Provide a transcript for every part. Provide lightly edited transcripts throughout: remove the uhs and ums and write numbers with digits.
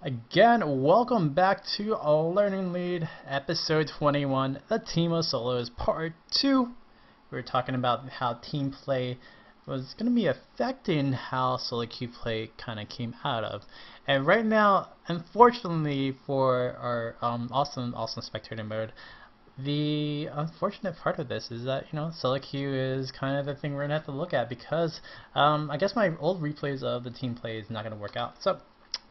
Again, welcome back to Learning Lead, episode 21, the Team of Solos, part 2. We were talking about how team play was going to be affecting how solo queue play kind of came out of. And right now, unfortunately for our awesome spectator mode, the unfortunate part of this is that, solo queue is kind of the thing we're going to have to look at because I guess my old replays of the team play is not going to work out. So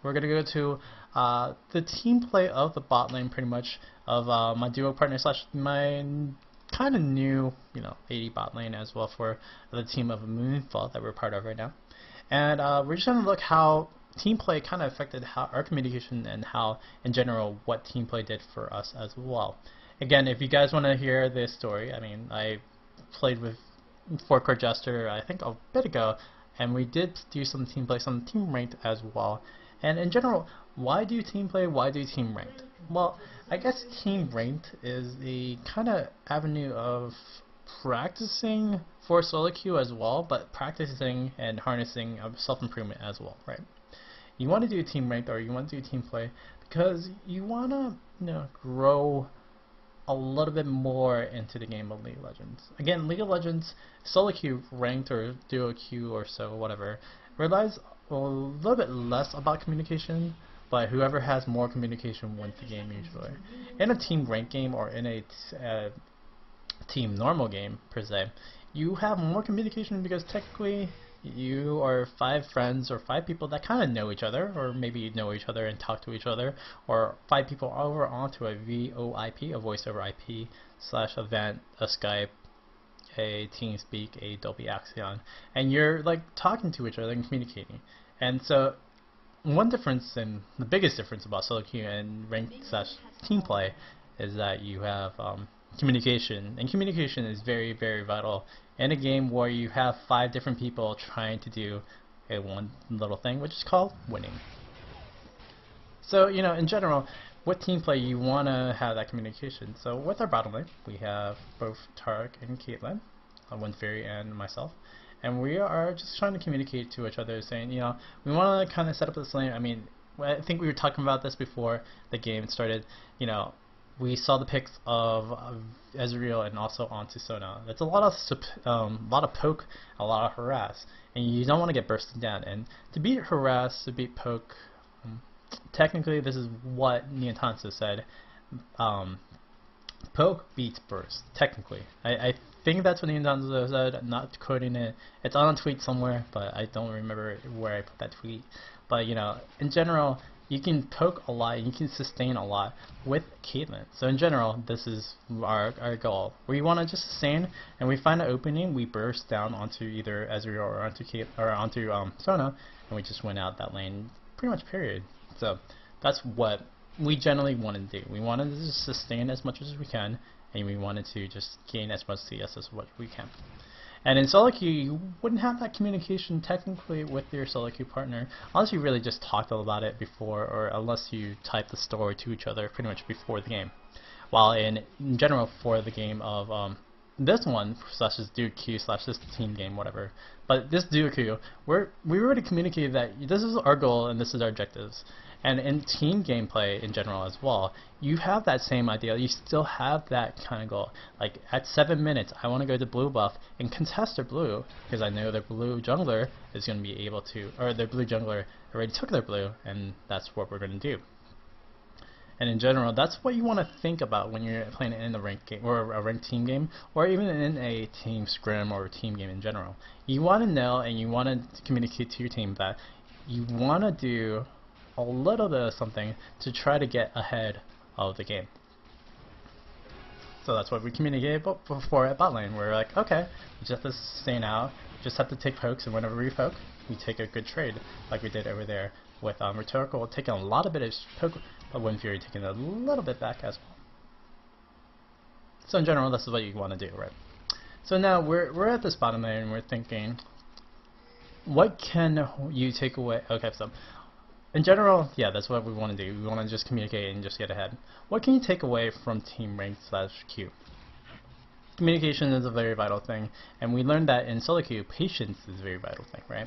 we're going to go to the team play of the bot lane, pretty much, of my duo partner slash my kind of new, 80 bot lane as well for the team of Moonfall that we're part of right now. And we're just going to look how team play kind of affected how our communication and how, in general, what team play did for us as well. Again, if you guys want to hear this story, I played with Four-Core Jester, I think a bit ago, and we did do some team play, some team ranked as well. And in general, why do team play? Why do team ranked? Well, I guess team ranked is the kind of avenue of practicing for solo queue as well, but practicing and harnessing of self-improvement as well, right? You want to do team ranked or you want to do team play because you want to, grow a little bit more into the game of League of Legends. Again, League of Legends, solo queue, ranked or duo queue or so, whatever, relies a little bit less about communication, but whoever has more communication wins the game usually. In a team ranked game or in a team normal game per se, you have more communication because technically you are 5 friends or 5 people that kind of know each other, or maybe know each other and talk to each other, or 5 people over onto a VoIP, a voice over IP / event, a Skype, a TeamSpeak, a Dolby Axion, and you're like talking to each other and communicating. And so one difference, and the biggest difference about solo queue and ranked / team play, is that you have communication, and communication is very, very vital in a game where you have 5 different people trying to do a one little thing, which is called winning. So, in general, with team play, you want to have that communication. So with our bottom lane, we have both Tarek and Caitlyn, Windfury and myself, and we are just trying to communicate to each other, saying, we want to kind of set up this lane. I think we were talking about this before the game started. We saw the pics of Ezreal and also onto Sona. That's a lot of poke, a lot of harass, and you don't want to get bursted down. And to beat harass, to beat poke, technically this is what Neotanza said. Poke beats burst. Technically, I think that's what Neotanza said. I'm not quoting it. It's on a tweet somewhere, but I don't remember where I put that tweet. But in general, you can poke a lot and you can sustain a lot with Caitlyn. So in general, this is our goal. We want to just sustain, and we find an opening, we burst down onto either Ezreal or onto Sona, and we just win out that lane, pretty much, period. So that's what we generally want to do. We wanted to just sustain as much as we can, and we wanted to just gain as much CS as what we can. And in solo queue, you wouldn't have that communication technically with your solo queue partner unless you really just talked about it before, or unless you typed the story to each other pretty much before the game. While in general, for the game of this one, such as duo queue / this team game, whatever, but this duo queue, we already communicated that this is our goal and this is our objectives. And in team gameplay in general as well, you have that same idea. You still have that kind of goal. Like at 7 minutes, I want to go to blue buff and contest their blue because I know their blue jungler is going to be able to, or their blue jungler already took their blue, and that's what we're going to do. And in general, that's what you want to think about when you're playing in a ranked game or a ranked team game, or even in a team scrim or a team game in general. You want to know and you want to communicate to your team that you want to do a little bit of something to try to get ahead of the game. So that's what we communicated before at bot lane. We're like, okay, we just have to stay now, just have to take pokes, and whenever we poke, we take a good trade, like we did over there with Rhetorical taking a lot of bit of poke, but Windfury taking a little bit back as well. So in general, this is what you want to do, right? So now we're at this bottom lane, and we're thinking, what can you take away? Okay, so in general, yeah, that's what we want to do. We want to just communicate and just get ahead. What can you take away from team ranked / queue? Communication is a very vital thing, and we learned that in solo queue, patience is a very vital thing, right?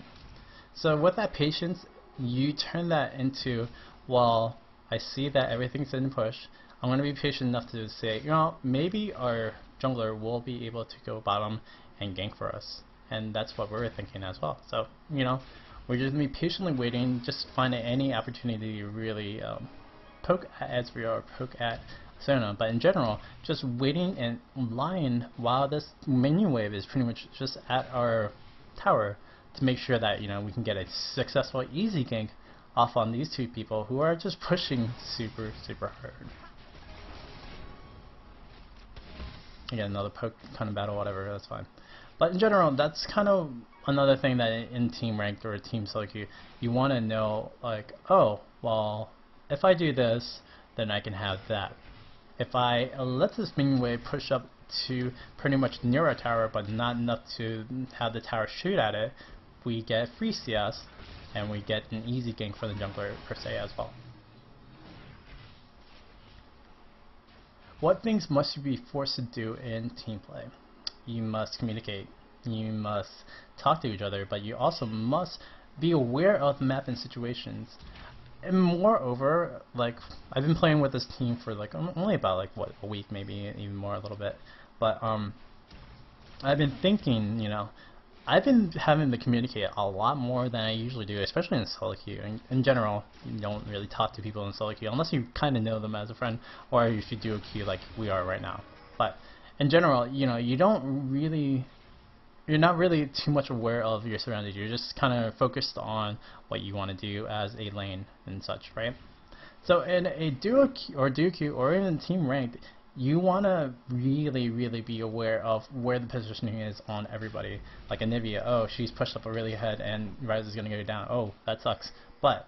So with that patience, you turn that into while I see that everything's in push, I'm going to be patient enough to say, you know, maybe our jungler will be able to go bottom and gank for us. And that's what we're thinking as well. So, you know, we're just going to be patiently waiting, just finding any opportunity to really poke at Ezreal or poke at Sona. But in general, just waiting in line while this minion wave is pretty much just at our tower to make sure that, you know, we can get a successful easy gank off on these two people who are just pushing super hard. Again, another poke kind of battle, whatever, that's fine. But in general, that's kind of another thing that in team ranked or team solo queue, you want to know, like, oh, well, if I do this, then I can have that. If I let this minion wave push up to pretty much near our tower, but not enough to have the tower shoot at it, we get free CS, and we get an easy gank for the jungler per se as well. What things must you be forced to do in team play? You must communicate, you must talk to each other, but you also must be aware of the map and situations. And moreover, like, I've been playing with this team for like only about like what, a week, maybe even more, a little bit, but I've been thinking, you know, I've been having to communicate a lot more than I usually do, especially in solo queue. In general, you don't really talk to people in solo queue unless you kind of know them as a friend, or if you do a queue like we are right now. But in general, you know, you're not really too much aware of your surroundings. You're just kind of focused on what you want to do as a lane and such, right? So in a duo queue or even team ranked, you want to really be aware of where the positioning is on everybody. Like Anivia, oh, she's pushed up really ahead and Ryze is going to go down. Oh, that sucks. But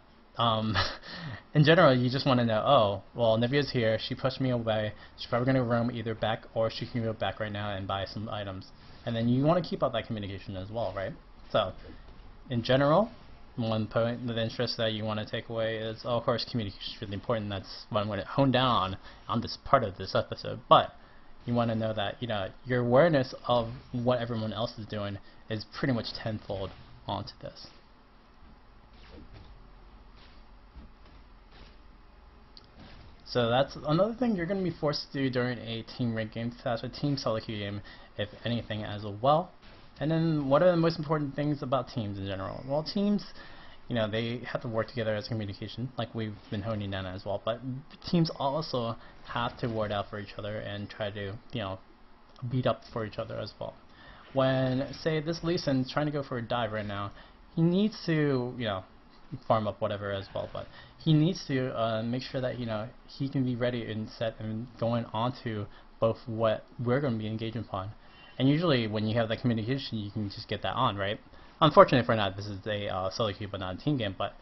in general, you just want to know, oh, well, Anivia's here, she pushed me away, she's probably going to roam either back or she can go back right now and buy some items. And then you want to keep up that communication as well, right? So, in general, one point of interest that you want to take away is, oh, of course, communication is really important. That's what I'm going to hone down on this part of this episode. But you want to know that, you know, your awareness of what everyone else is doing is pretty much tenfold onto this. So that's another thing you're going to be forced to do during a team ranked game, that's a team solo queue game, if anything, as well. And then what are the most important things about teams in general? Well, teams, you know, they have to work together as communication, like we've been honing down as well, but teams also have to ward out for each other and try to, you know, beat up for each other as well. When, say, this Lee Sin's trying to go for a dive right now, he needs to, you know, farm up whatever as well, but he needs to make sure that, you know, he can be ready and set and going on to both what we're going to be engaging upon. And usually when you have that communication, you can just get that on, right? Unfortunately for not, this is a solo queue but not a team game, but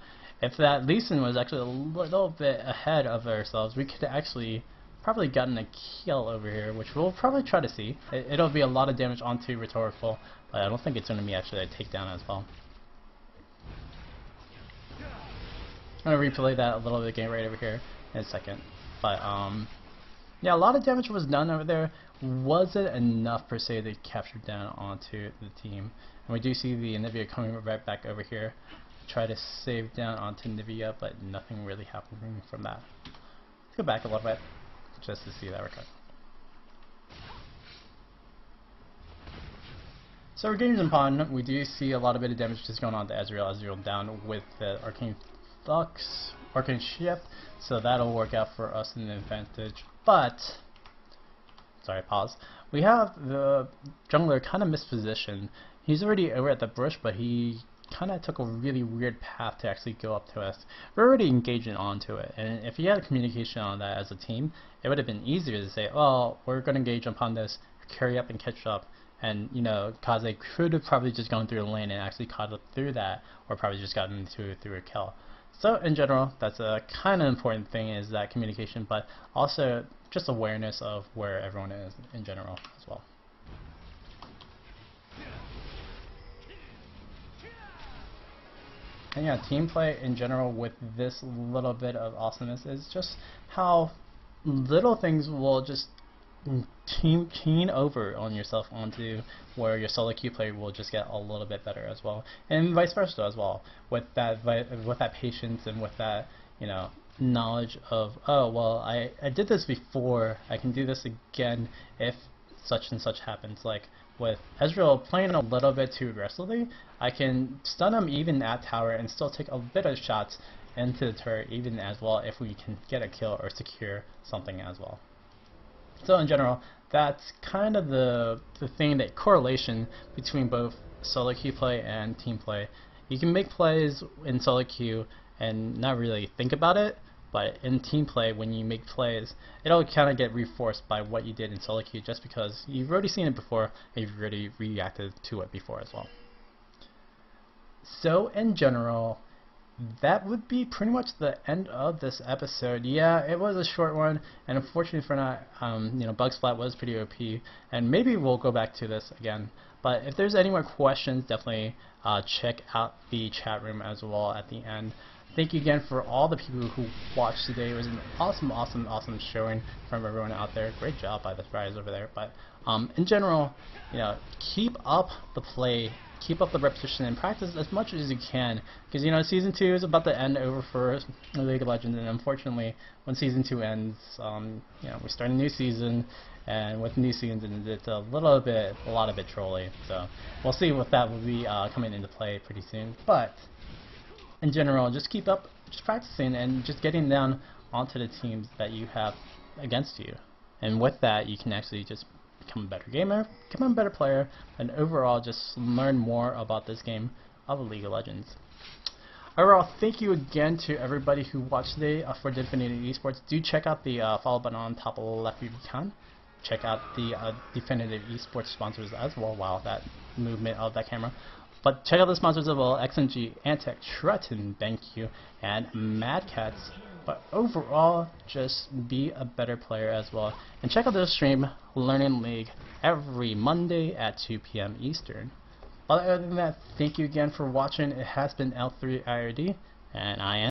if that Lee Sin was actually a little bit ahead of ourselves, we could actually probably gotten a kill over here, which we'll probably try to see. It'll be a lot of damage onto Rhetorical, but I don't think it's going to be actually a takedown as well. I'm going to replay that a little bit again right over here in a second. But yeah, a lot of damage was done over there. Was it enough per se to capture down onto the team? And we do see the Anivia coming right back over here. Try to save down onto Anivia, but nothing really happening from that. Let's go back a little bit just to see that recover. So we're getting upon, we do see a lot of bit of damage just going on to Ezreal. Ezreal down with the Arcane Flux, Arcane Shift, so that'll work out for us in an advantage. But, sorry, pause. We have the jungler kind of mispositioned. He's already over at the bush, but he kind of took a really weird path to actually go up to us. We're already engaging onto it, and if you had communication on that as a team, it would have been easier to say, well, we're going to engage upon this, carry up and catch up, and, you know, Kaze could have probably just gone through the lane and actually caught up through that, or probably just gotten into it through a kill. So in general, that's a kind of important thing, is that communication, but also just awareness of where everyone is in general as well. And yeah, team play in general with this little bit of awesomeness is just how little things will just keen over on yourself onto where your solo queue play will just get a little bit better as well, and vice versa as well, with that patience and with that, you know, knowledge of, oh well, I did this before, I can do this again if such and such happens. Like with Ezreal playing a little bit too aggressively, I can stun him even at tower and still take a bit of shots into the turret even as well if we can get a kill or secure something as well. So in general, that's kind of the thing, that correlation between both solo queue play and team play. You can make plays in solo queue and not really think about it, but in team play, when you make plays, it'll kind of get reinforced by what you did in solo queue, just because you've already seen it before and you've already reacted to it before as well. So in general, that would be pretty much the end of this episode. Yeah, it was a short one, and unfortunately for not, Bug Splat was pretty OP, and maybe we'll go back to this again. But if there's any more questions, definitely check out the chat room as well at the end. Thank you again for all the people who watched today. It was an awesome showing from everyone out there. Great job by the guys over there. But in general, keep up the play, keep up the repetition, and practice as much as you can, because season 2 is about to end over for League of Legends, and unfortunately when season 2 ends, we start a new season, and with new seasons it's a lot of bit trolly. So we'll see what that will be coming into play pretty soon. But in general, just keep up, just practicing, and just getting down onto the teams that you have against you. And with that, you can actually just become a better gamer, become a better player, and overall just learn more about this game of League of Legends. Overall, thank you again to everybody who watched today for Definitive Esports. Do check out the follow button on top left if you can. Check out the Definitive Esports sponsors as well. Wow, that movement of that camera. But check out the sponsors as well: XMG, Antec, Shrutin, BenQ, and Mad Cats. But overall, just be a better player as well. And check out their stream, Learning League, every Monday at 2 p.m. Eastern. Other than that, thank you again for watching. It has been L3IRD, and I am